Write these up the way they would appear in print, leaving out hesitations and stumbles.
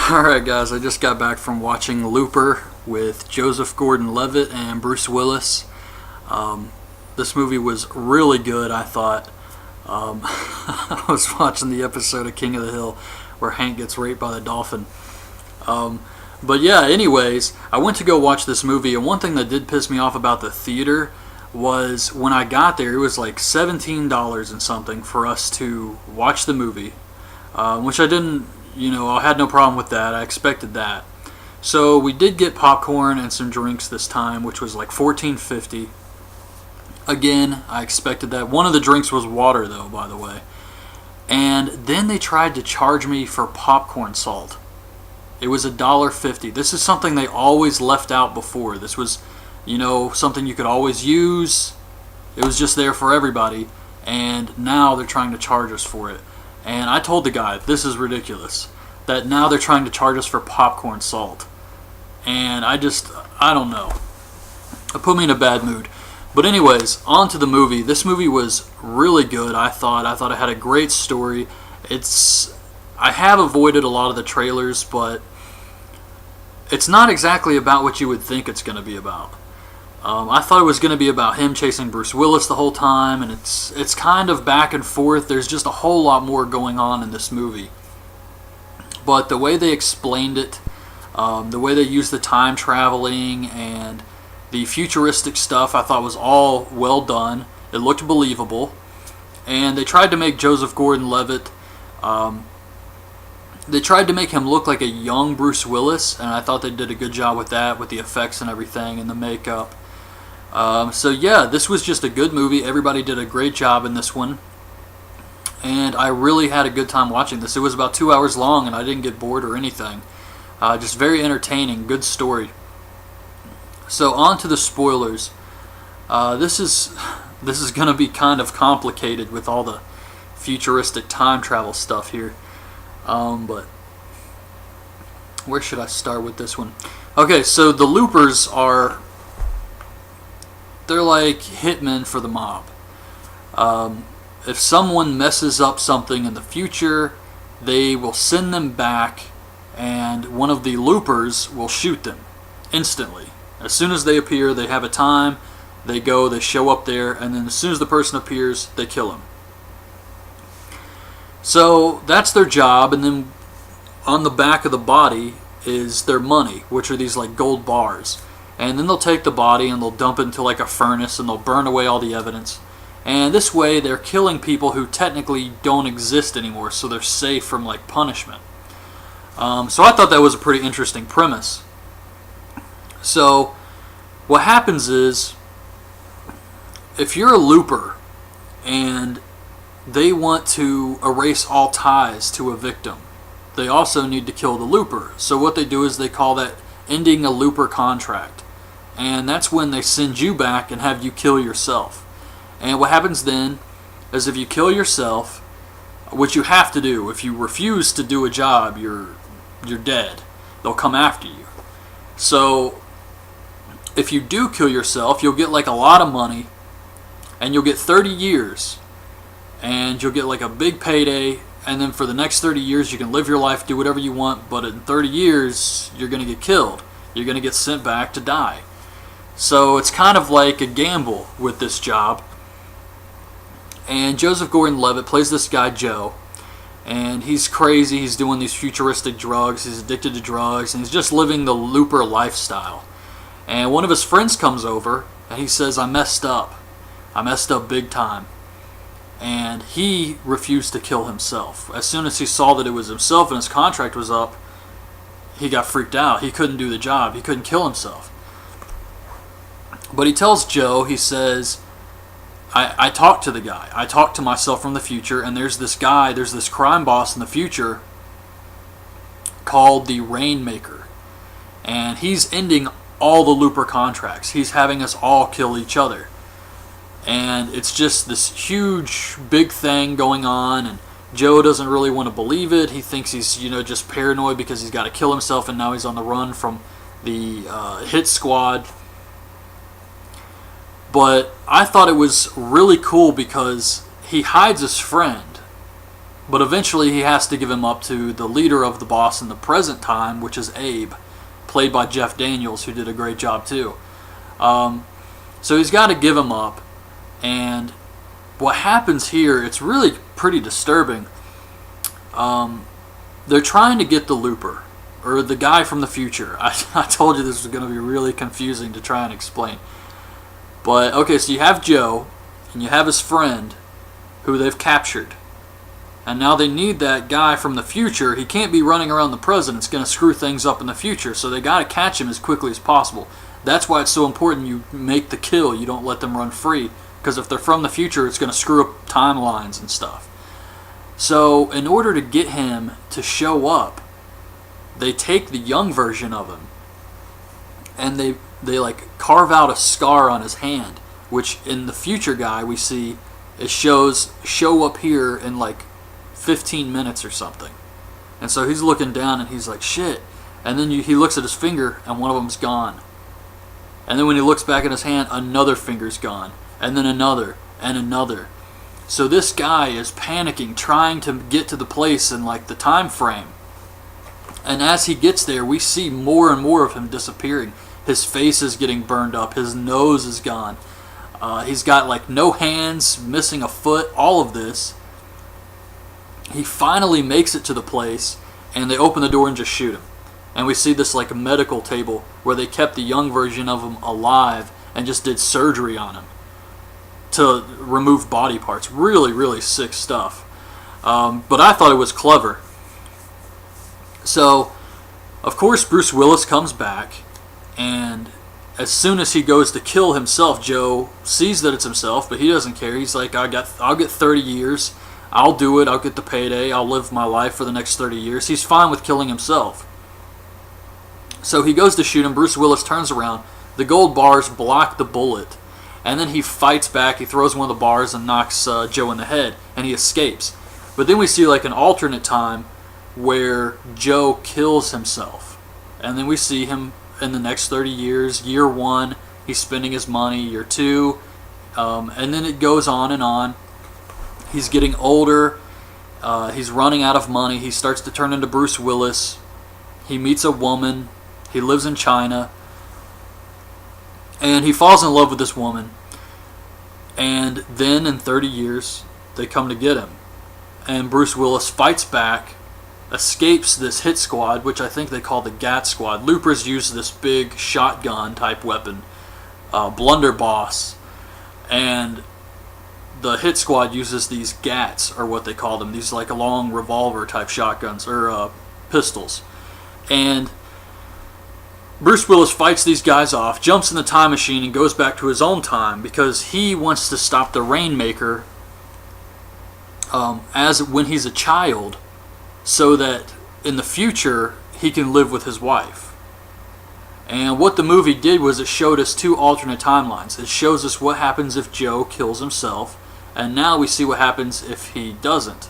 Alright guys, I just got back from watching Looper with Joseph Gordon-Levitt and Bruce Willis. This movie was really good, I thought. I was watching the episode of King of the Hill where Hank gets raped by the dolphin. But yeah, anyways, I went to go watch this movie, and one thing that did piss me off about the theater was when I got there, it was like $17 and something for us to watch the movie, which I didn't, I had no problem with that. I expected that. So we did get popcorn and some drinks this time, which was like $14.50. Again, I expected that. One of the drinks was water, though, by the way. And then they tried to charge me for popcorn salt. It was $1.50. This is something they always left out before. This was, something you could always use. It was just there for everybody. And now they're trying to charge us for it. And I told the guy, this is ridiculous. That now they're trying to charge us for popcorn salt. And I don't know. It put me in a bad mood. But anyways, on to the movie. This movie was really good, I thought. I thought it had a great story. I have avoided a lot of the trailers, but it's not exactly about what you would think it's going to be about. I thought it was going to be about him chasing Bruce Willis the whole time, and it's kind of back and forth. There's just a whole lot more going on in this movie. But the way they explained it, the way they used the time traveling and the futuristic stuff, I thought was all well done. It looked believable. And they tried to make Joseph Gordon-Levitt, they tried to make him look like a young Bruce Willis, and I thought they did a good job with that, with the effects and everything, and the makeup. So yeah, this was just a good movie. Everybody did a great job in this one. And I really had a good time watching this. It was about 2 hours long, and I didn't get bored or anything. Just very entertaining, good story. So on to the spoilers. This is going to be kind of complicated with all the futuristic time travel stuff here. But where should I start with this one? Okay, so the Loopers they're like hitmen for the mob. If someone messes up something in the future, they will send them back, and one of the Loopers will shoot them instantly. As soon as they appear, they have a time, they go, they show up there, and then as soon as the person appears, they kill him. So that's their job, and then on the back of the body is their money, which are these like gold bars. And then they'll take the body and they'll dump it into like a furnace and they'll burn away all the evidence. And this way they're killing people who technically don't exist anymore, so they're safe from like punishment. So I thought that was a pretty interesting premise. So what happens is, if you're a looper and they want to erase all ties to a victim, they also need to kill the looper. So what they do is they call that ending a looper contract. And that's when they send you back and have you kill yourself. And what happens then is if you kill yourself, which you have to do, if you refuse to do a job, you're dead. They'll come after you. So if you do kill yourself, you'll get like a lot of money, and you'll get 30 years, and you'll get like a big payday, and then for the next 30 years you can live your life, do whatever you want, but in 30 years you're going to get killed. You're going to get sent back to die. So it's kind of like a gamble with this job. And Joseph Gordon-Levitt plays this guy Joe, and he's crazy. He's doing these futuristic drugs. He's addicted to drugs, and he's just living the looper lifestyle. And one of his friends comes over, and he says, I messed up big time. And he refused to kill himself. As soon as he saw that it was himself and his contract was up, he got freaked out. He couldn't do the job. He couldn't kill himself. But he tells Joe, he says, I talked to the guy. I talked to myself from the future, and there's this guy, there's this crime boss in the future called the Rainmaker. And he's ending all the looper contracts. He's having us all kill each other. And it's just this huge, big thing going on, and Joe doesn't really want to believe it. He thinks he's, just paranoid because he's got to kill himself, and now he's on the run from the hit squad. But I thought it was really cool because he hides his friend But eventually he has to give him up to the leader of the boss in the present time, which is Abe, played by Jeff Daniels, who did a great job too. So he's got to give him up. And what happens here, it's really pretty disturbing. They're trying to get the Looper, or the guy from the future. I told you this was going to be really confusing to try and explain. But, okay, so you have Joe, and you have his friend, who they've captured. And now they need that guy from the future. He can't be running around the present. It's going to screw things up in the future. So they got to catch him as quickly as possible. That's why it's so important you make the kill. You don't let them run free. Because if they're from the future, it's going to screw up timelines and stuff. So in order to get him to show up, they take the young version of him. And they like carve out a scar on his hand. Which in the future guy we see, it show up here in like 15 minutes or something. And so he's looking down and he's like, shit. And then he looks at his finger and one of them's gone. And then when he looks back at his hand, another finger's gone. And then another and another. So this guy is panicking, trying to get to the place in like the time frame. And as he gets there, we see more and more of him disappearing. His face is getting burned up. His nose is gone. He's got like no hands, missing a foot, all of this. He finally makes it to the place, and they open the door and just shoot him. And we see this like a medical table where they kept the young version of him alive and just did surgery on him to remove body parts. Really, really sick stuff. But I thought it was clever. So, of course, Bruce Willis comes back, and as soon as he goes to kill himself, Joe sees that it's himself, but he doesn't care. He's like, I'll get 30 years. I'll do it. I'll get the payday. I'll live my life for the next 30 years. He's fine with killing himself. So he goes to shoot him. Bruce Willis turns around. The gold bars block the bullet. And then he fights back. He throws one of the bars and knocks Joe in the head. And he escapes. But then we see like an alternate time where Joe kills himself. And then we see him in the next 30 years. Year 1, he's spending his money. Year 2. And then it goes on and on. He's getting older. He's running out of money. He starts to turn into Bruce Willis. He meets a woman. He lives in China. And he falls in love with this woman. And then in 30 years, they come to get him. And Bruce Willis fights back, escapes this hit squad, which I think they call the GAT squad. Loopers use this big shotgun type weapon, blunderbuss. And the hit squad uses these GATs, or what they call them, these like long revolver type shotguns, or pistols. And Bruce Willis fights these guys off, jumps in the time machine, and goes back to his own time because he wants to stop the Rainmaker as when he's a child, so that in the future he can live with his wife. And what the movie did was it showed us 2 alternate timelines. It shows us what happens if Joe kills himself, and now we see what happens if he doesn't.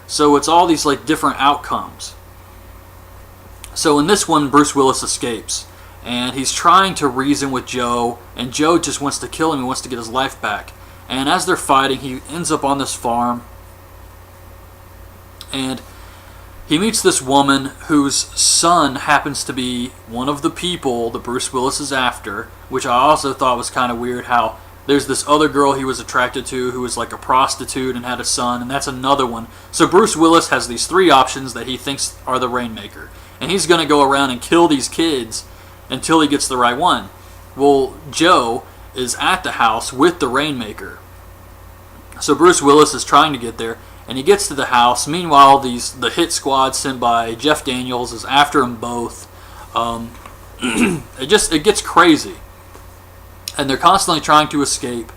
So it's all these like different outcomes. So in this one, Bruce Willis escapes, and he's trying to reason with Joe, and Joe just wants to kill him. He wants to get his life back. And as they're fighting, he ends up on this farm, and he meets this woman whose son happens to be one of the people that Bruce Willis is after, which I also thought was kind of weird how there's this other girl he was attracted to who was like a prostitute and had a son, and that's another one. So Bruce Willis has these 3 options that he thinks are the Rainmaker. And he's going to go around and kill these kids until he gets the right one. Well, Joe is at the house with the Rainmaker. So Bruce Willis is trying to get there, and he gets to the house. Meanwhile, the hit squad sent by Jeff Daniels is after them both. It gets crazy. And they're constantly trying to escape.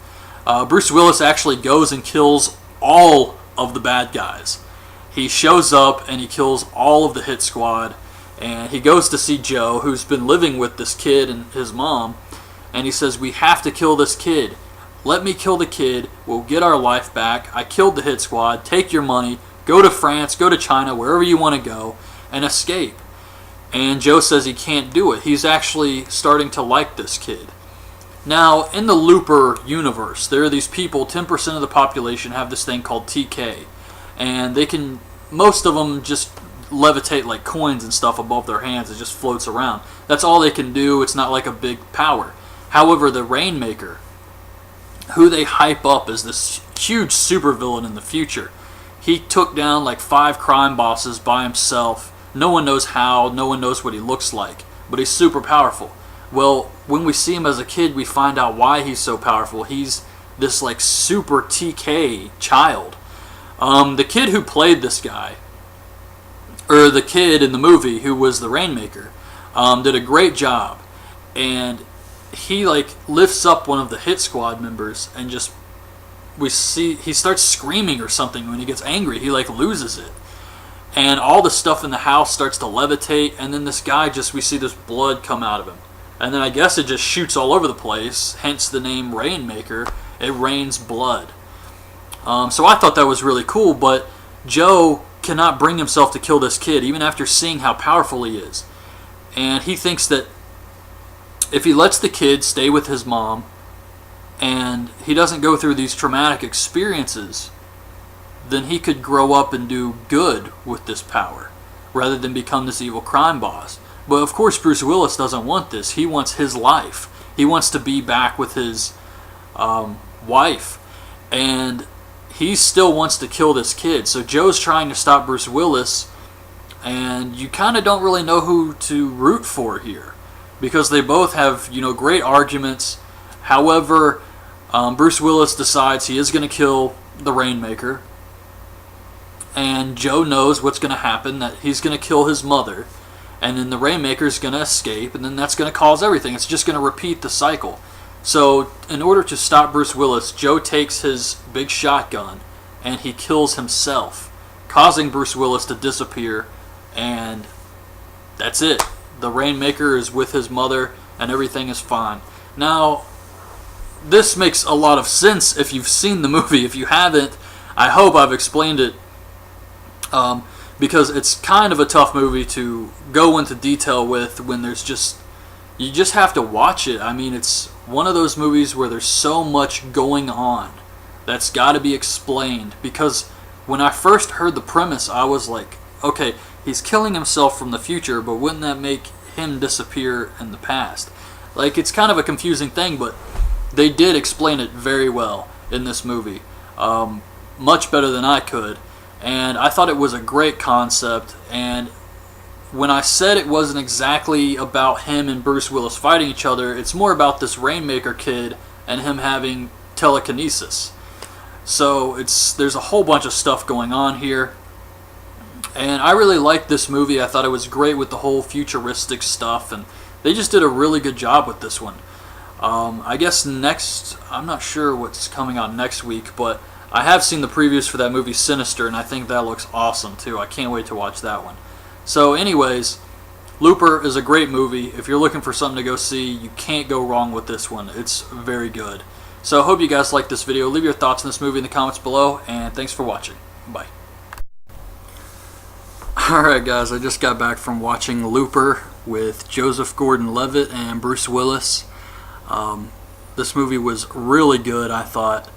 Bruce Willis actually goes and kills all of the bad guys. He shows up and he kills all of the hit squad. And he goes to see Joe, who's been living with this kid and his mom. And he says, we have to kill this kid. Let me kill the kid. We'll get our life back. I killed the hit squad. Take your money. Go to France. Go to China. Wherever you want to go. And escape. And Joe says he can't do it. He's actually starting to like this kid. Now, in the Looper universe, there are these people, 10% of the population have this thing called TK. and they can, most of them just levitate like coins and stuff above their hands. It just floats around. That's all they can do. It's not like a big power. However, the Rainmaker, who they hype up as this huge supervillain in the future, he took down like 5 crime bosses by himself. No one knows how, no one knows what he looks like, but he's super powerful. Well, when we see him as a kid, we find out why he's so powerful. He's this like super TK child. The kid who played this guy, or the kid in the movie who was the Rainmaker, did a great job. And he like lifts up one of the hit squad members, and just we see he starts screaming or something when he gets angry. He like loses it, and all the stuff in the house starts to levitate, and then this guy just, we see this blood come out of him, and then I guess it just shoots all over the place, hence the name Rainmaker. It rains blood. So I thought that was really cool, but Joe cannot bring himself to kill this kid even after seeing how powerful he is, and he thinks that if he lets the kid stay with his mom and he doesn't go through these traumatic experiences, then he could grow up and do good with this power rather than become this evil crime boss. But of course Bruce Willis doesn't want this. He wants his life. He wants to be back with his wife, and he still wants to kill this kid. So Joe's trying to stop Bruce Willis, and you kind of don't really know who to root for here, because they both have, great arguments. However, Bruce Willis decides he is going to kill the Rainmaker, and Joe knows what's going to happen, that he's going to kill his mother, and then the Rainmaker is going to escape, and then that's going to cause everything. It's just going to repeat the cycle. So in order to stop Bruce Willis, Joe takes his big shotgun and he kills himself, causing Bruce Willis to disappear, and that's it. The Rainmaker is with his mother and everything is fine. Now, this makes a lot of sense if you've seen the movie. If you haven't, I hope I've explained it, because it's kind of a tough movie to go into detail with when there's just, you just have to watch it. I mean, it's one of those movies where there's so much going on that's got to be explained, because when I first heard the premise, I was like, okay, he's killing himself from the future, but wouldn't that make him disappear in the past? Like, it's kind of a confusing thing, but they did explain it very well in this movie. Much better than I could. And I thought it was a great concept. And when I said it wasn't exactly about him and Bruce Willis fighting each other, it's more about this Rainmaker kid and him having telekinesis. So there's a whole bunch of stuff going on here. And I really liked this movie. I thought it was great with the whole futuristic stuff, and they just did a really good job with this one. I guess next, I'm not sure what's coming out next week, but I have seen the previews for that movie Sinister, and I think that looks awesome too. I can't wait to watch that one. So anyways, Looper is a great movie. If you're looking for something to go see, you can't go wrong with this one. It's very good. So I hope you guys liked this video. Leave your thoughts on this movie in the comments below, and thanks for watching. Bye. Alright guys, I just got back from watching Looper with Joseph Gordon-Levitt and Bruce Willis. This movie was really good, I thought.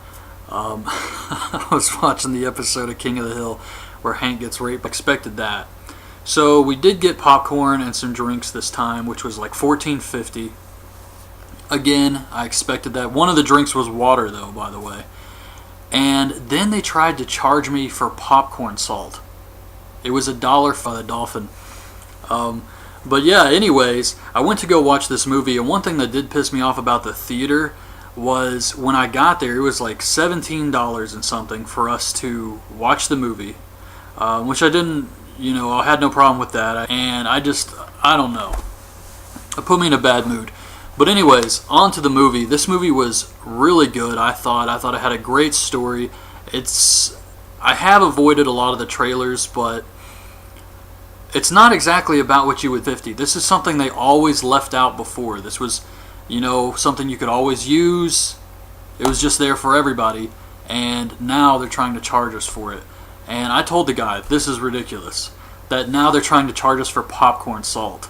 I was watching the episode of King of the Hill where Hank gets raped. I expected that. So we did get popcorn and some drinks this time, which was like $14.50. Again, I expected that. One of the drinks was water though, by the way. And then they tried to charge me for popcorn salt. It was $1 for the dolphin. But yeah, anyways, I went to go watch this movie, and one thing that did piss me off about the theater was when I got there, it was like $17 and something for us to watch the movie, which I didn't, I had no problem with that, and I don't know. It put me in a bad mood. But anyways, on to the movie. This movie was really good, I thought. I thought it had a great story. I have avoided a lot of the trailers, but it's not exactly about what you would 50. This is something they always left out before. This was, something you could always use. It was just there for everybody, and now they're trying to charge us for it. And I told the guy, this is ridiculous, that now they're trying to charge us for popcorn salt.